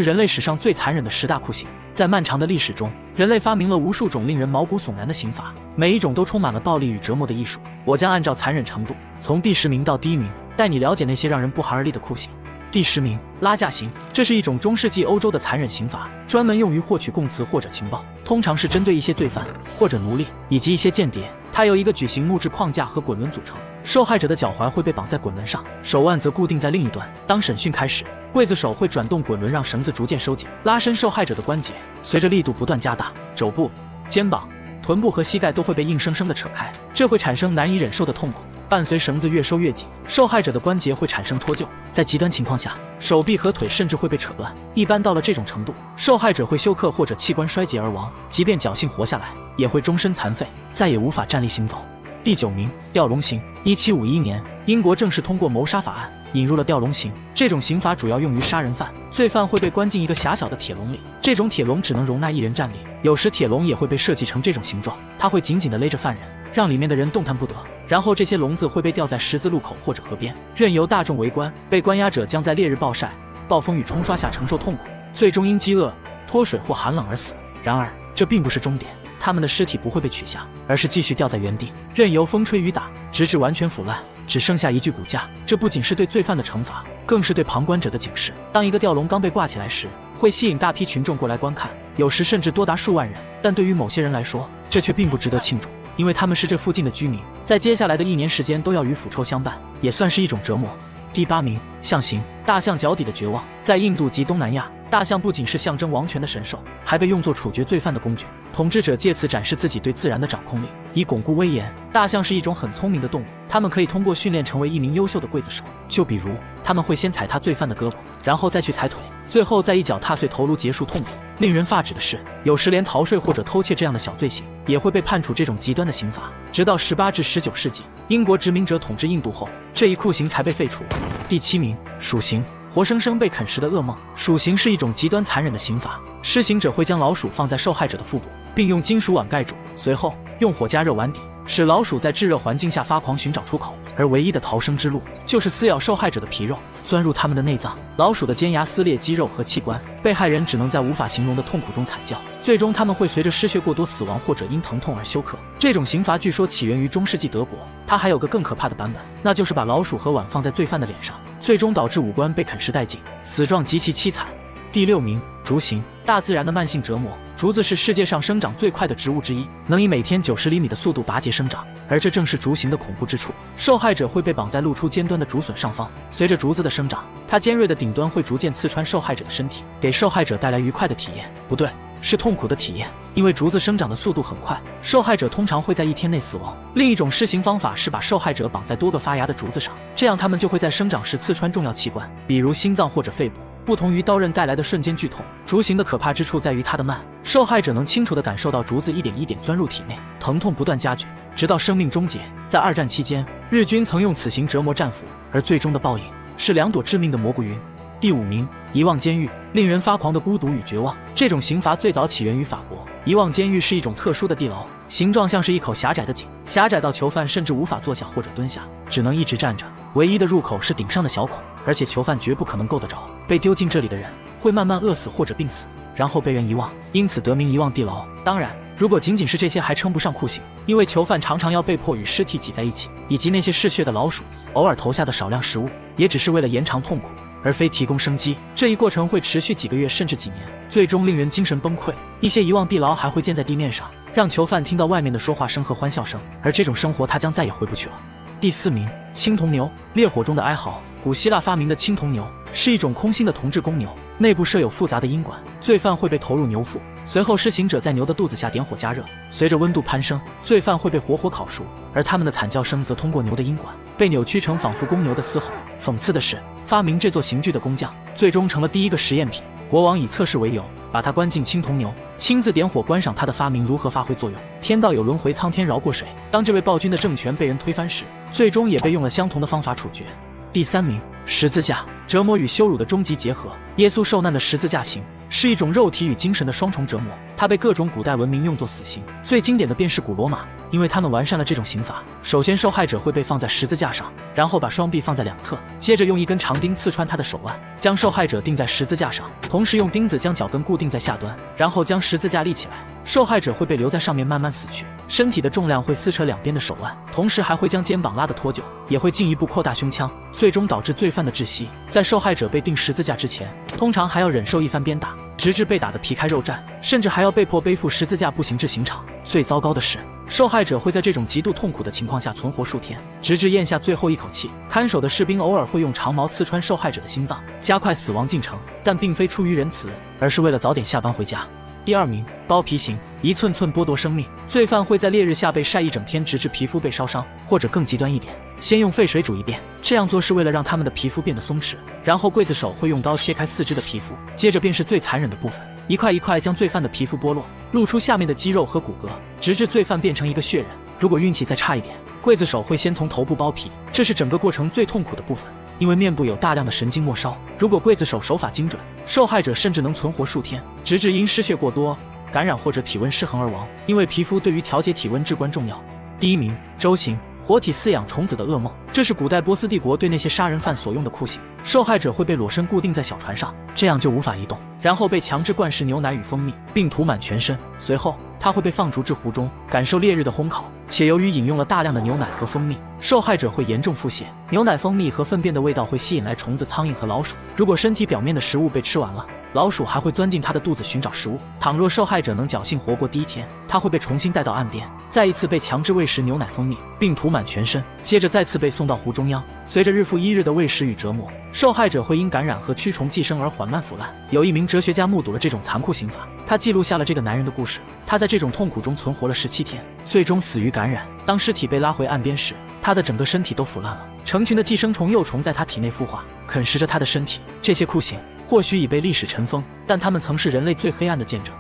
是人类史上最残忍的10大酷刑。在漫长的历史中，人类发明了无数种令人毛骨悚然的刑罚，每一种都充满了暴力与折磨的艺术。我将按照残忍程度，从第10名到第1名，带你了解那些让人不寒而栗的酷刑。第10名，拉架刑。这是一种中世纪欧洲的残忍刑罚，专门用于获取供词或者情报，通常是针对一些罪犯或者奴隶以及一些间谍。它由一个矩形木质框架和滚轮组成，受害者的脚踝会被绑在滚轮上，手腕则固定在另一端。当审讯开始，刽子手会转动滚轮，让绳子逐渐收紧，拉伸受害者的关节。随着力度不断加大，肘部、肩膀、臀部和膝盖都会被硬生生地扯开，这会产生难以忍受的痛苦。伴随绳子越收越紧，受害者的关节会产生脱臼，在极端情况下，手臂和腿甚至会被扯断。一般到了这种程度，受害者会休克或者器官衰竭而亡，即便侥幸活下来，也会终身残废，再也无法站立行走。第9名，吊龙刑。1751年，英国正式通过谋杀法案，引入了吊龙刑。这种刑罚主要用于杀人犯，罪犯会被关进一个狭小的铁笼里，这种铁笼只能容纳1人站立，有时铁笼也会被设计成这种形状，它会紧紧地勒着犯人，让里面的人动弹不得。然后这些笼子会被吊在十字路口或者河边，任由大众围观。被关押者将在烈日暴晒、暴风雨冲刷下承受痛苦，最终因饥饿、脱水或寒冷而死。然而，这并不是终点，他们的尸体不会被取下，而是继续吊在原地，任由风吹雨打，直至完全腐烂，只剩下一具骨架。这不仅是对罪犯的惩罚，更是对旁观者的警示。当一个吊笼刚被挂起来时，会吸引大批群众过来观看，有时甚至多达数万人。但对于某些人来说，这却并不值得庆祝，因为他们是这附近的居民，在接下来的1年时间都要与腐臭相伴，也算是一种折磨。第8名，象刑。大象脚底的绝望。在印度及东南亚，大象不仅是象征王权的神兽，还被用作处决罪犯的工具。统治者借此展示自己对自然的掌控力，以巩固威严。大象是一种很聪明的动物，它们可以通过训练成为一名优秀的刽子手。就比如，他们会先踩踏罪犯的胳膊，然后再去踩腿，最后再一脚踏碎头颅结束痛苦。令人发指的是，有时连逃税或者偷窃这样的小罪行也会被判处这种极端的刑罚。直到18至19世纪，英国殖民者统治印度后，这一酷刑才被废除。第7名，鼠刑。活生生被啃食的噩梦。鼠刑是一种极端残忍的刑罚，施行者会将老鼠放在受害者的腹部，并用金属碗盖住，随后用火加热碗底，使老鼠在炙热环境下发狂寻找出口，而唯一的逃生之路就是撕咬受害者的皮肉，钻入他们的内脏。老鼠的尖牙撕裂肌肉和器官，被害人只能在无法形容的痛苦中惨叫，最终他们会随着失血过多死亡，或者因疼痛而休克。这种刑罚据说起源于中世纪德国，它还有个更可怕的版本，那就是把老鼠和碗放在罪犯的脸上，最终导致五官被啃食殆尽，死状极其凄惨。第6名，竹刑。大自然的慢性折磨。竹子是世界上生长最快的植物之一，能以每天90厘米的速度拔节生长，而这正是竹刑的恐怖之处。受害者会被绑在露出尖端的竹笋上方，随着竹子的生长，它尖锐的顶端会逐渐刺穿受害者的身体，给受害者带来愉快的体验，不对，是痛苦的体验。因为竹子生长的速度很快，受害者通常会在1天内死亡。另一种施刑方法是把受害者绑在多个发芽的竹子上，这样他们就会在生长时刺穿重要器官，比如心脏或者肺部。不同于刀刃带来的瞬间剧痛，竹刑的可怕之处在于它的慢，受害者能清楚地感受到竹子一点一点钻入体内，疼痛不断加剧，直到生命终结。在2战期间，日军曾用此刑折磨战俘，而最终的报应是2朵致命的蘑菇云。第5名，遗忘监狱。令人发狂的孤独与绝望。这种刑罚最早起源于法国。遗忘监狱是一种特殊的地牢，形状像是一口狭窄的井，狭窄到囚犯甚至无法坐下或者蹲下，只能一直站着。唯一的入口是顶上的小孔，而且囚犯绝不可能够得着。被丢进这里的人会慢慢饿死或者病死，然后被人遗忘，因此得名遗忘地牢。当然，如果仅仅是这些还称不上酷刑，因为囚犯常常要被迫与尸体挤在一起，以及那些嗜血的老鼠偶尔投下的少量食物，也只是为了延长痛苦，而非提供生机。这一过程会持续几个月甚至几年，最终令人精神崩溃。一些遗忘地牢还会建在地面上，让囚犯听到外面的说话声和欢笑声，而这种生活他将再也回不去了。第4名，青铜牛。烈火中的哀嚎。古希腊发明的青铜牛是一种空心的铜制公牛，内部设有复杂的阴管，罪犯会被投入牛腹，随后施行者在牛的肚子下点火加热，随着温度攀升，罪犯会被活活烤熟，而他们的惨叫声则通过牛的阴管被扭曲成仿佛公牛的嘶吼。讽刺的是，发明这座刑具的工匠最终成了第一个实验品。国王以测试为由，把他关进青铜牛，亲自点火观赏他的发明如何发挥作用。天道有轮回，苍天饶过谁？当这位暴君的政权被人推翻时，最终也被用了相同的方法处决。第3名，十字架。折磨与羞辱的终极结合。耶稣受难的十字架刑是一种肉体与精神的双重折磨，它被各种古代文明用作死刑，最经典的便是古罗马。因为他们完善了这种刑罚。首先，受害者会被放在十字架上，然后把双臂放在两侧，接着用一根长钉刺穿他的手腕，将受害者钉在十字架上，同时用钉子将脚跟固定在下端，然后将十字架立起来。受害者会被留在上面慢慢死去，身体的重量会撕扯两边的手腕，同时还会将肩膀拉得脱臼，也会进一步扩大胸腔，最终导致罪犯的窒息。在受害者被钉十字架之前，通常还要忍受一番鞭打，直至被打得皮开肉绽，甚至还要被迫背负十字架步行至刑场。最糟糕的是，受害者会在这种极度痛苦的情况下存活数天，直至咽下最后一口气。看守的士兵偶尔会用长矛刺穿受害者的心脏，加快死亡进程，但并非出于仁慈，而是为了早点下班回家。第2名，剥皮刑，一寸寸剥夺生命。罪犯会在烈日下被晒一整天，直至皮肤被烧伤，或者更极端一点，先用沸水煮一遍。这样做是为了让他们的皮肤变得松弛，然后刽子手会用刀切开四肢的皮肤，接着便是最残忍的部分，一块一块将罪犯的皮肤剥落，露出下面的肌肉和骨骼，直至罪犯变成一个血人。如果运气再差一点，刽子手会先从头部剥皮，这是整个过程最痛苦的部分，因为面部有大量的神经末梢。如果刽子手手法精准，受害者甚至能存活数天，直至因失血过多、感染或者体温失衡而亡，因为皮肤对于调节体温至关重要。第1名，舟刑，活体饲养虫子的噩梦。这是古代波斯帝国对那些杀人犯所用的酷刑。受害者会被裸身固定在小船上，这样就无法移动，然后被强制灌食牛奶与蜂蜜，并涂满全身。随后他会被放逐至湖中，感受烈日的烘烤，且由于饮用了大量的牛奶和蜂蜜，受害者会严重腹泻。牛奶、蜂蜜和粪便的味道会吸引来虫子、苍蝇和老鼠。如果身体表面的食物被吃完了，老鼠还会钻进他的肚子寻找食物。倘若受害者能侥幸活过第1天，他会被重新带到岸边，再一次被强制喂食牛奶、蜂蜜，并涂满全身，接着再次被送到湖中央。随着日复一日的喂食与折磨，受害者会因感染和蛆虫寄生而缓慢腐烂。有一名哲学家目睹了这种残酷刑罚，他记录下了这个男人的故事。他在这种痛苦中存活了17天，最终死于感染。当尸体被拉回岸边时，他的整个身体都腐烂了，成群的寄生虫幼虫在他体内孵化，啃食着他的身体。这些酷刑或许已被历史尘封，但他们曾是人类最黑暗的见证。